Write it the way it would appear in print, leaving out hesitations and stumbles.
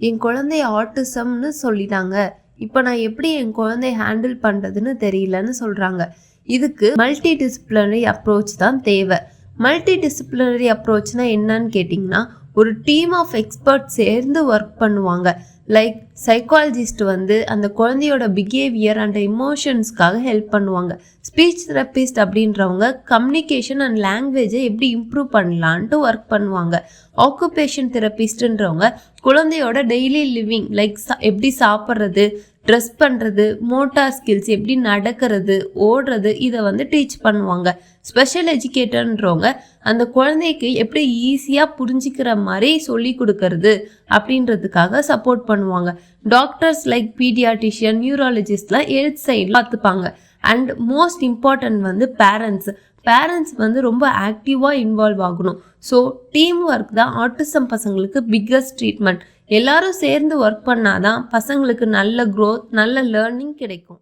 என் குழந்தை ஆட்டிசம்னு சொல்லிட்டாங்க, இப்போ நான் எப்படி என் குழந்தைய ஹேண்டில் பண்ணுறதுன்னு தெரியலன்னு சொல்கிறாங்க. இதுக்கு மல்டி டிசிப்ளினரி அப்ரோச் தான் தேவை. மல்டி டிசிப்ளினரி அப்ரோச்னா என்னன்னு கேட்டிங்கன்னா, ஒரு டீம் ஆஃப் எக்ஸ்பர்ட் சேர்ந்து ஒர்க் பண்ணுவாங்க. லைக் சைக்காலஜிஸ்ட் வந்து அந்த குழந்தையோட பிஹேவியர் அண்ட் எமோஷன்ஸ்க்காக ஹெல்ப் பண்ணுவாங்க. ஸ்பீச் தெரபிஸ்ட் அப்படின்றவங்க கம்யூனிகேஷன் அண்ட் லாங்குவேஜை எப்படி இம்ப்ரூவ் பண்ணலான்ட்டு ஒர்க் பண்ணுவாங்க. ஆக்குபேஷன் தெரபிஸ்ட்ன்றவங்க குழந்தையோட டெய்லி லிவிங் லைக் எப்படி சாப்பிட்றது, ட்ரெஸ் பண்ணுறது, மோட்டார் ஸ்கில்ஸ் எப்படி நடக்கிறது, ஓடுறது, இதை வந்து டீச் பண்ணுவாங்க. ஸ்பெஷல் எஜுகேட்டர்ன்றவங்க அந்த குழந்தைக்கு எப்படி ஈஸியாக புரிஞ்சிக்கிற மாதிரி சொல்லி கொடுக்கறது அப்படின்றதுக்காக சப்போர்ட் பண்ணுவாங்க. டாக்டர்ஸ் லைக் பீடியாட்ரிஷியன், நியூராலஜிஸ்ட்லாம் ஹெல்த் சைடில் பார்த்துப்பாங்க. அண்ட் மோஸ்ட் இம்பார்ட்டன்ட் வந்து பேரண்ட்ஸ் வந்து ரொம்ப ஆக்டிவாக இன்வால்வ் ஆகணும். ஸோ டீம் ஒர்க் தான் ஆட்டிசம் பசங்களுக்கு பிக்கஸ்ட் ட்ரீட்மெண்ட். எல்லாரும் சேர்ந்து ஒர்க் பண்ணாதான் பசங்களுக்கு நல்ல க்ரோத், நல்ல லேர்னிங் கிடைக்கும்.